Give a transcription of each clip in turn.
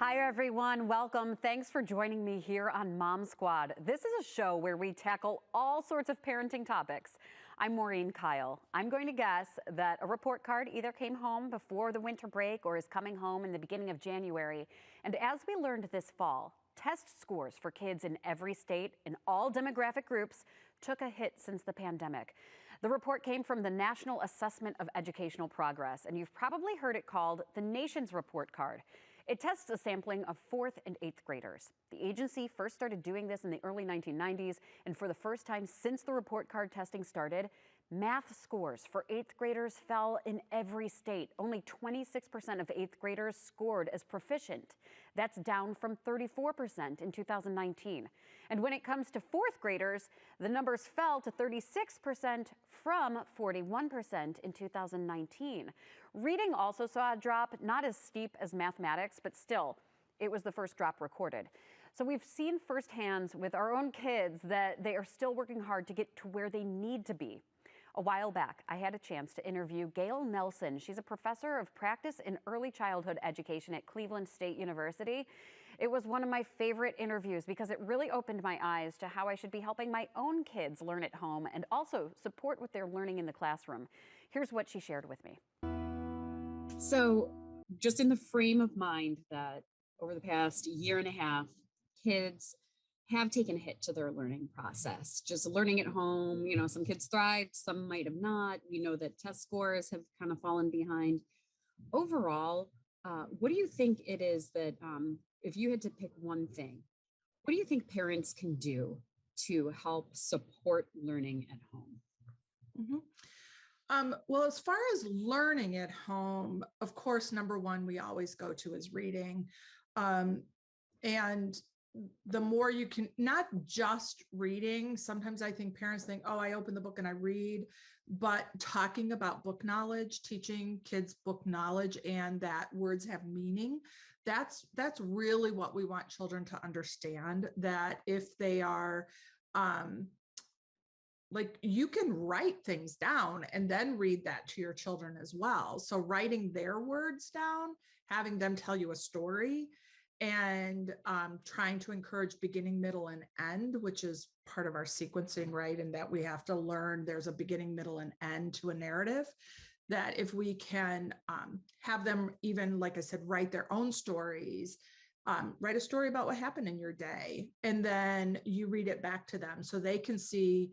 Hi, everyone. Welcome. Thanks for joining me here on Mom Squad. This is a show where we tackle all sorts of parenting topics. I'm Maureen Kyle. I'm going to guess that a report card either came home before the winter break or is coming home in the beginning of January. And as we learned this fall, test scores for kids in every state in all demographic groups took a hit since the pandemic. The report came from the National Assessment of Educational Progress, and you've probably heard it called the nation's report card. It tests a sampling of 4th and 8th graders. The agency first started doing this in the early 1990s, and for the first time since the report card testing started, math scores for 8th graders fell in every state. Only 26% of 8th graders scored as proficient. That's down from 34% in 2019. And when it comes to 4th graders, the numbers fell to 36% from 41% in 2019. Reading also saw a drop, not as steep as mathematics, but still, it was the first drop recorded. So we've seen firsthand with our own kids that they are still working hard to get to where they need to be. A while back, I had a chance to interview Gail Nelson. She's a professor of practice in early childhood education at Cleveland State University. It was one of my favorite interviews because it really opened my eyes to how I should be helping my own kids learn at home and also support what they're learning in the classroom. Here's what she shared with me. So, just in the frame of mind that over the past year and a half, kids have taken a hit to their learning process. Just learning at home, some kids thrived, some might have not. We know that test scores have kind of fallen behind. Overall, what do you think it is that, if you had to pick one thing, what do you think parents can do to help support learning at home? Mm-hmm. Well, as far as learning at home, of course, number one, we always go to is reading. And the more you can, not just reading, sometimes I think parents think, oh, I open the book and I read, but talking about book knowledge, teaching kids book knowledge and that words have meaning, that's really what we want children to understand, that if they are, like you can write things down and then read that to your children as well. So writing their words down, having them tell you a story, and trying to encourage beginning, middle, and end, which is part of our sequencing, right? And that we have to learn there's a beginning, middle, and end to a narrative. That if we can have them even, like I said, write their own stories, write a story about what happened in your day, and then you read it back to them so they can see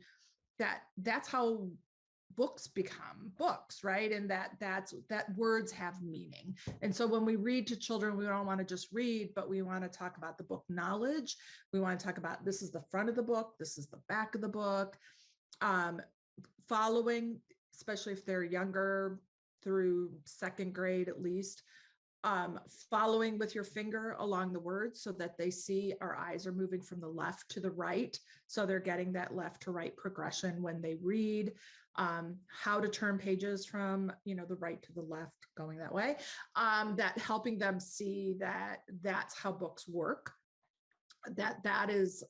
that's how books become books, right? And that words have meaning. And so when we read to children, we don't want to just read, but we want to talk about the book knowledge. We want to talk about, this is the front of the book, this is the back of the book. Following, especially if they're younger, through 2nd grade at least, following with your finger along the words so that they see our eyes are moving from the left to the right. So they're getting that left to right progression when they read, how to turn pages from, the right to the left, going that way, that helping them see that that's how books work. That is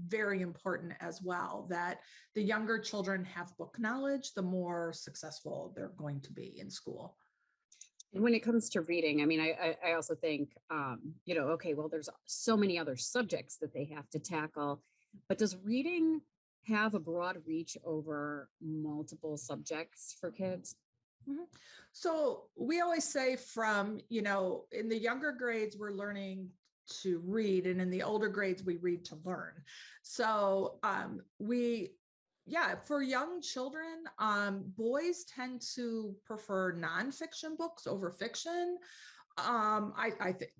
very important as well, that the younger children have book knowledge, the more successful they're going to be in school. And when it comes to reading, I mean, I also think, okay, well, there's so many other subjects that they have to tackle, but does reading have a broad reach over multiple subjects for kids? Mm-hmm. So we always say in the younger grades, we're learning to read, and in the older grades, we read to learn. So for young children, boys tend to prefer nonfiction books over fiction. I think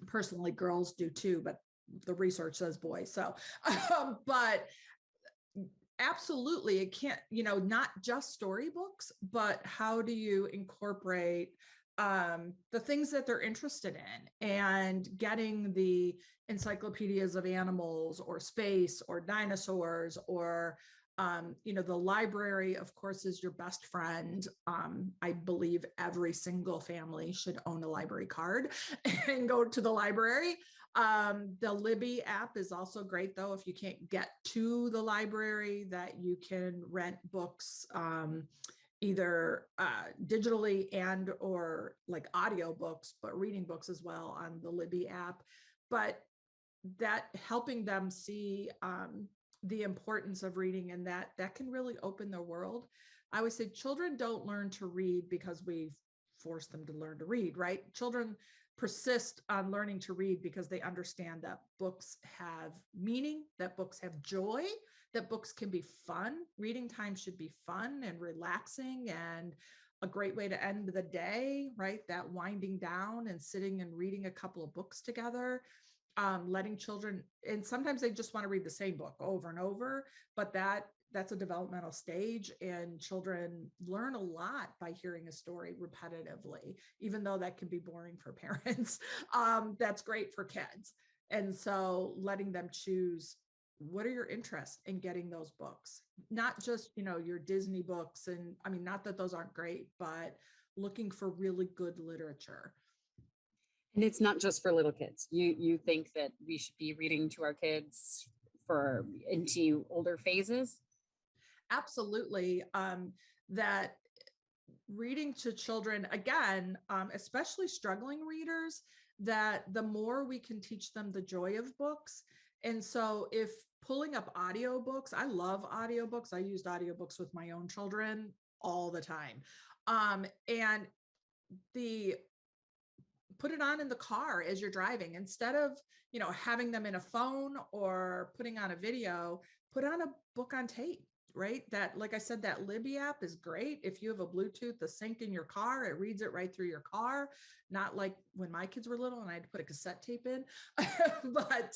personally girls do too, but the research says boys. So, but absolutely, it can't, not just storybooks, but how do you incorporate the things that they're interested in, and getting the encyclopedias of animals or space or dinosaurs or the library, of course, is your best friend. I believe every single family should own a library card and go to the library. The Libby app is also great, though, if you can't get to the library, that you can rent books either digitally and or like audiobooks, but reading books as well on the Libby app. But that helping them see the importance of reading, and that can really open their world. I always say children don't learn to read because we force them to learn to read, right? Children persist on learning to read because they understand that books have meaning, that books have joy, that books can be fun. Reading time should be fun and relaxing and a great way to end the day, right? That winding down and sitting and reading a couple of books together, letting children, and sometimes they just want to read the same book over and over, but that's a developmental stage, and children learn a lot by hearing a story repetitively, even though that can be boring for parents. That's great for kids. And so letting them choose, what are your interests in getting those books, not just your Disney books, and I mean, not that those aren't great, but looking for really good literature. And it's not just for little kids. You think that we should be reading to our kids for into older phases? Absolutely. That reading to children, again, especially struggling readers, that the more we can teach them the joy of books. And so if pulling up audiobooks, I love audiobooks. I used audiobooks with my own children all the time. And the put it on in the car as you're driving, instead of having them in a phone or putting on a video, put on a book on tape, right? That, like I said, that Libby app is great. If you have a Bluetooth, the sync in your car, it reads it right through your car. Not like when my kids were little and I had to put a cassette tape in. But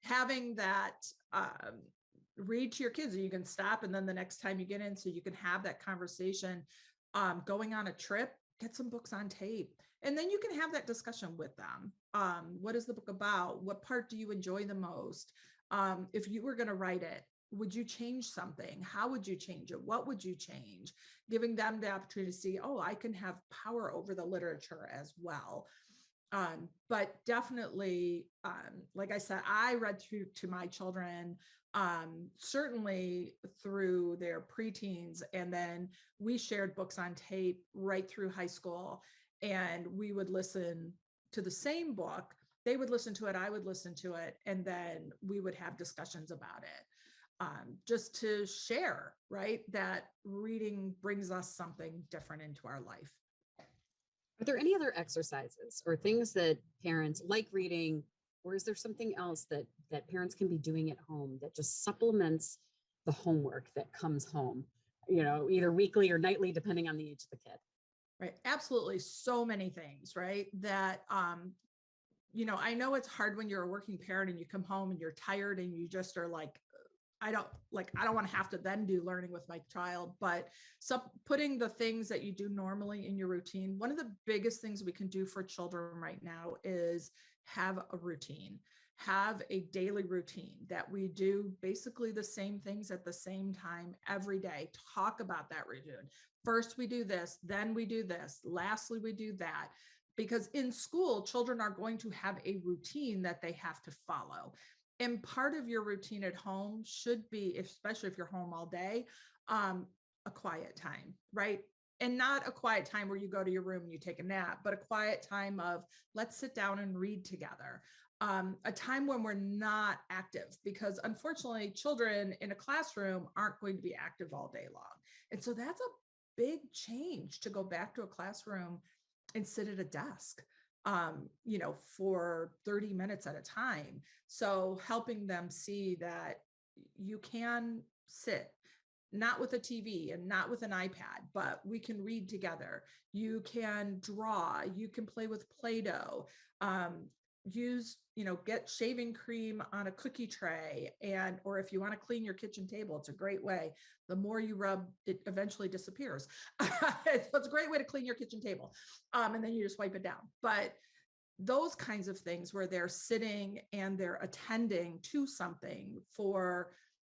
having that read to your kids, you can stop, and then the next time you get in, so you can have that conversation. Going on a trip, get some books on tape, and then you can have that discussion with them. What is the book about? What part do you enjoy the most? If you were going to write it, would you change something? How would you change it? What would you change? Giving them the opportunity to see, oh, I can have power over the literature as well. But definitely, like I said, I read through to my children, certainly through their preteens, and then we shared books on tape right through high school, and we would listen to the same book. They would listen to it, I would listen to it, and then we would have discussions about it. Just to share, right? That reading brings us something different into our life. Are there any other exercises or things that parents like reading, or is there something else that parents can be doing at home that just supplements the homework that comes home, either weekly or nightly, depending on the age of the kid? Right. Absolutely. So many things, right? That, I know it's hard when you're a working parent and you come home and you're tired and you just are like, I don't want to have to then do learning with my child, but so putting the things that you do normally in your routine. One of the biggest things we can do for children right now is have a routine, have a daily routine that we do basically the same things at the same time every day. Talk about that routine. First, we do this, then we do this. Lastly, we do that. Because in school, children are going to have a routine that they have to follow. And part of your routine at home should be, especially if you're home all day, a quiet time, right? And not a quiet time where you go to your room and you take a nap, but a quiet time of let's sit down and read together. A time when we're not active, because unfortunately, children in a classroom aren't going to be active all day long. And so that's a big change to go back to a classroom and sit at a desk, for 30 minutes at a time. So helping them see that you can sit not with a TV and not with an iPad, but we can read together. You can draw, you can play with Play-Doh, use, get shaving cream on a cookie tray, or if you want to clean your kitchen table, it's a great way. The more you rub, it eventually disappears. So it's a great way to clean your kitchen table. And then you just wipe it down. But those kinds of things where they're sitting and they're attending to something for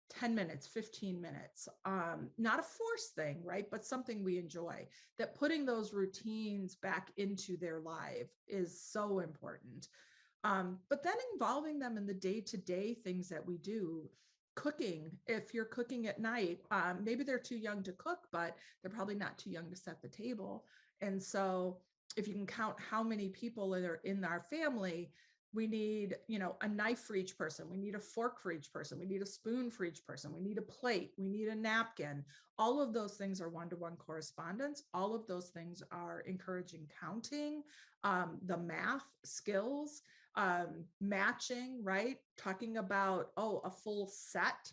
10 minutes, 15 minutes, not a forced thing, right? But something we enjoy, that putting those routines back into their life is so important. But then involving them in the day-to-day things that we do. cooking, if you're cooking at night, maybe they're too young to cook, but they're probably not too young to set the table. And so if you can count how many people are in our family, we need, a knife for each person. We need a fork for each person. We need a spoon for each person. We need a plate. We need a napkin. All of those things are one-to-one correspondence. All of those things are encouraging counting, the math skills, matching, right? Talking about, a full set.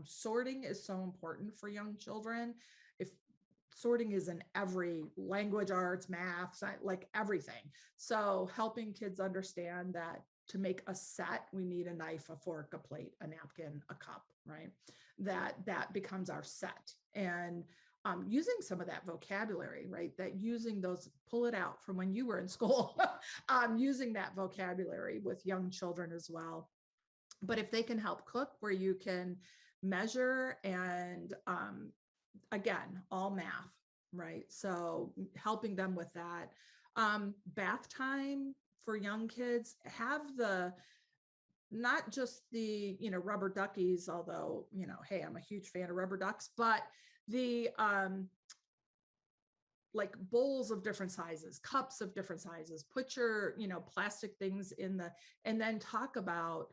Sorting is so important for young children. If sorting is in every language, arts, math, science, like everything. So helping kids understand that to make a set, we need a knife, a fork, a plate, a napkin, a cup, right? That becomes our set. And using some of that vocabulary, right? That using those, pull it out from when you were in school, using that vocabulary with young children as well. But if they can help cook, where you can measure and again, all math, right? So helping them with that. Bath time for young kids, have not just the, rubber duckies, although, hey, I'm a huge fan of rubber ducks, but the like bowls of different sizes, cups of different sizes, put your, plastic things in and then talk about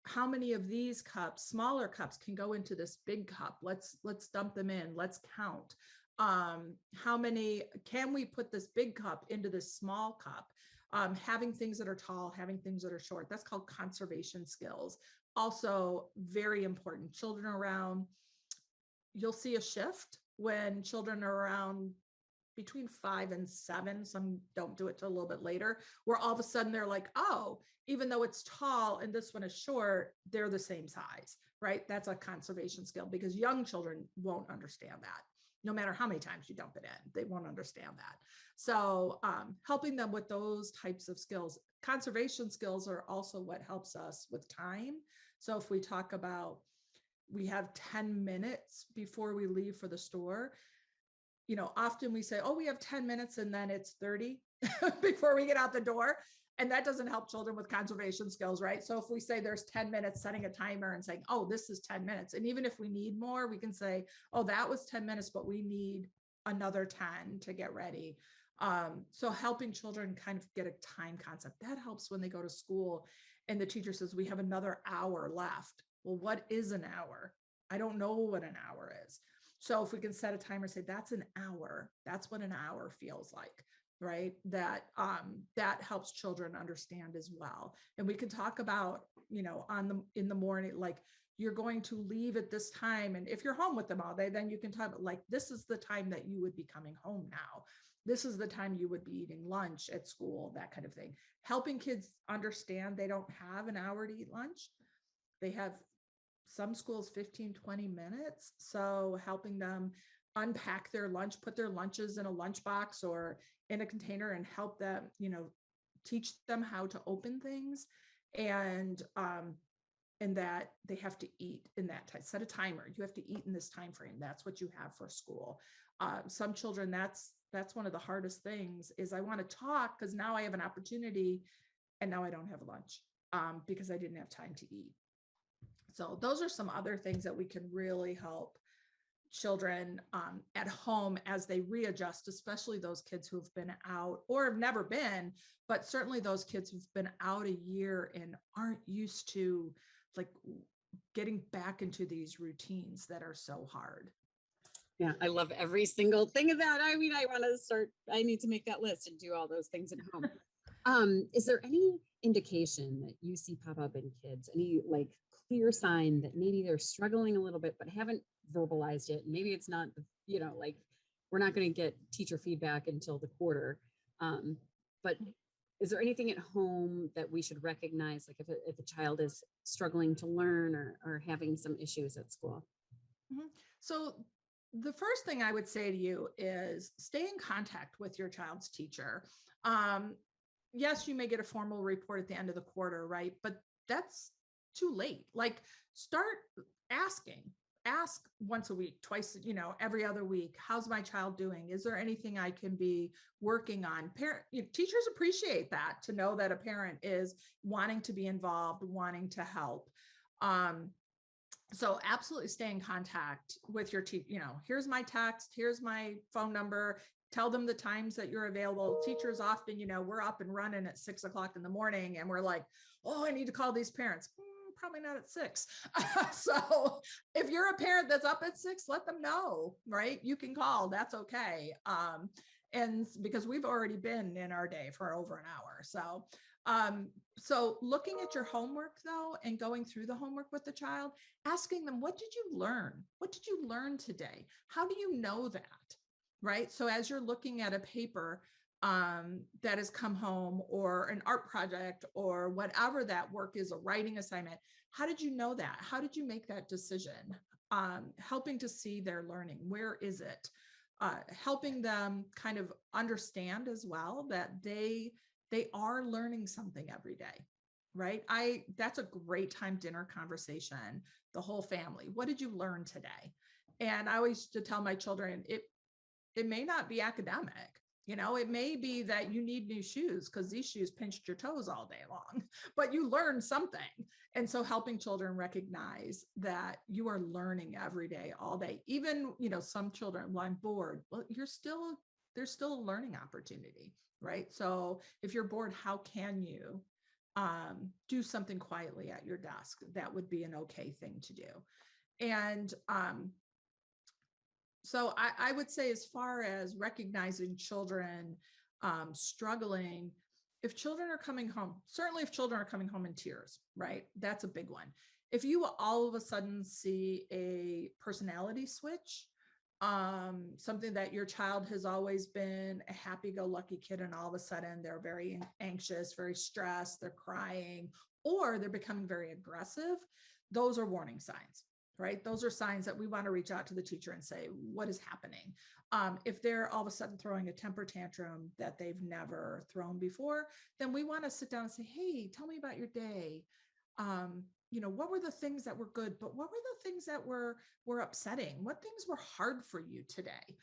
how many of these cups, smaller cups, can go into this big cup. Let's dump them in. Let's count. How many can we put this big cup into this small cup? Having things that are tall, having things that are short. That's called conservation skills. Also very important. Children around, you'll see a shift when children are around between 5 and 7. Some don't do it till a little bit later, where all of a sudden they're like, oh, even though it's tall and this one is short, they're the same size, right? That's a conservation skill, because young children won't understand that. No matter how many times you dump it in, they won't understand that. So helping them with those types of skills. Conservation skills are also what helps us with time. So if we talk about, we have 10 minutes before we leave for the store, often we say, oh, we have 10 minutes, and then it's 30 before we get out the door. And that doesn't help children with conservation skills, right? So if we say there's 10 minutes, setting a timer and saying, oh, this is 10 minutes. And even if we need more, we can say, oh, that was 10 minutes, but we need another 10 to get ready. So helping children kind of get a time concept, that helps when they go to school and the teacher says, we have another hour left. Well, what is an hour? I don't know what an hour is. So if we can set a timer, say that's an hour, that's what an hour feels like, right? That helps children understand as well. And we can talk about, in the morning, like you're going to leave at this time. And if you're home with them all day, then you can talk about, like, this is the time that you would be coming home now. This is the time you would be eating lunch at school, that kind of thing. Helping kids understand they don't have an hour to eat lunch. They have, some schools, 15-20 minutes. So helping them unpack their lunch, put their lunches in a lunchbox or in a container, and help them, teach them how to open things, and that they have to eat in that time. Set a timer. You have to eat in this time frame. That's what you have for school. Some children, that's one of the hardest things, is I want to talk because now I have an opportunity, and now I don't have lunch because I didn't have time to eat. So those are some other things that we can really help children at home as they readjust, especially those kids who've been out or have never been, but certainly those kids who've been out a year and aren't used to, like, getting back into these routines that are so hard. Yeah, I love every single thing of that. I mean, I need to make that list and do all those things at home. Is there any indication that you see pop up in kids, any like clear sign that maybe they're struggling a little bit, but haven't verbalized it? Maybe it's not, like, we're not going to get teacher feedback until the quarter. But is there anything at home that we should recognize, like if a child is struggling to learn or having some issues at school? Mm-hmm. So the first thing I would say to you is stay in contact with your child's teacher. Yes, you may get a formal report at the end of the quarter, right? But that's too late. Like, start asking. Ask once a week, twice, every other week. How's my child doing? Is there anything I can be working on? Teachers appreciate that, to know that a parent is wanting to be involved, wanting to help. So absolutely stay in contact with your teacher. Here's my text, here's my phone number. Tell them the times that you're available. Teachers often, we're up and running at 6 o'clock in the morning and we're like, oh, I need to call these parents. Probably not at 6. So if you're a parent that's up at 6, let them know, right? You can call, that's okay. And because we've already been in our day for over an hour. So looking at your homework though, and going through the homework with the child, asking them, what did you learn? What did you learn today? How do you know that? Right? So as you're looking at a paper that has come home, or an art project, or whatever that work is, a writing assignment, how did you know that? How did you make that decision? Helping to see their learning. Where is it? Helping them kind of understand as well that they are learning something every day, right? That's a great time dinner conversation, the whole family. What did you learn today? And I always used to tell my children, it may not be academic. It may be that you need new shoes because these shoes pinched your toes all day long, but you learned something. And so helping children recognize that you are learning every day, all day. Even, some children, well, I'm bored. Well, there's still a learning opportunity, right? So if you're bored, how can you do something quietly at your desk? That would be an okay thing to do. And so I would say, as far as recognizing children struggling, if children are coming home, certainly if children are coming home in tears, right? That's a big one. If you all of a sudden see a personality switch, something that your child has always been a happy-go-lucky kid, and all of a sudden they're very anxious, very stressed, they're crying, or they're becoming very aggressive, those are warning signs. Right? Those are signs that we want to reach out to the teacher and say, what is happening? If they're all of a sudden throwing a temper tantrum that they've never thrown before, then we want to sit down and say, hey, tell me about your day. What were the things that were good, but what were the things that were upsetting? What things were hard for you today?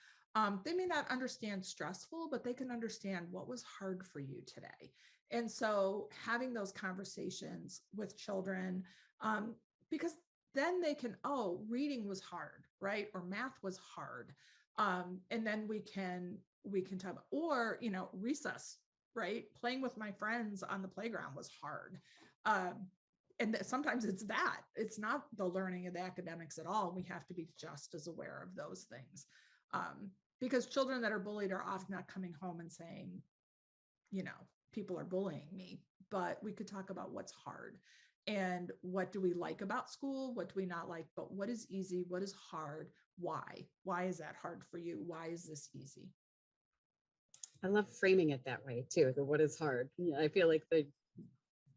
They may not understand stressful, but they can understand what was hard for you today. And so having those conversations with children, because then they can, reading was hard, right? Or math was hard. And then we can talk about, or, recess, right? Playing with my friends on the playground was hard. And sometimes it's not the learning of the academics at all. We have to be just as aware of those things. Because children that are bullied are often not coming home and saying, people are bullying me, but we could talk about what's hard. And what do we like about school? What do we not like? But what is easy? What is hard? Why? Why is that hard for you? Why is this easy? I love framing it that way too. The what is hard. Yeah, I feel like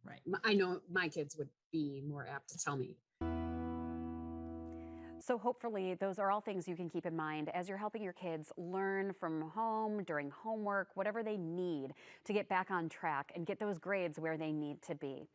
right. I know my kids would be more apt to tell me. So hopefully those are all things you can keep in mind as you're helping your kids learn from home, during homework, whatever they need to get back on track and get those grades where they need to be.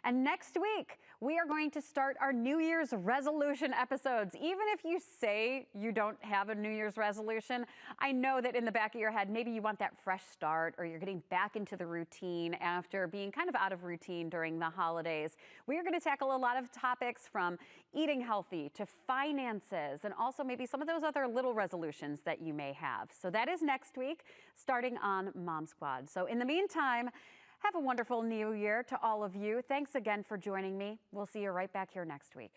And next week, we are going to start our New Year's resolution episodes. Even if you say you don't have a New Year's resolution, I know that in the back of your head, maybe you want that fresh start, or you're getting back into the routine after being kind of out of routine during the holidays. We are going to tackle a lot of topics, from eating healthy to finances, and also maybe some of those other little resolutions that you may have. So that is next week, starting on Mom Squad. So in the meantime, have a wonderful new year to all of you. Thanks again for joining me. We'll see you right back here next week.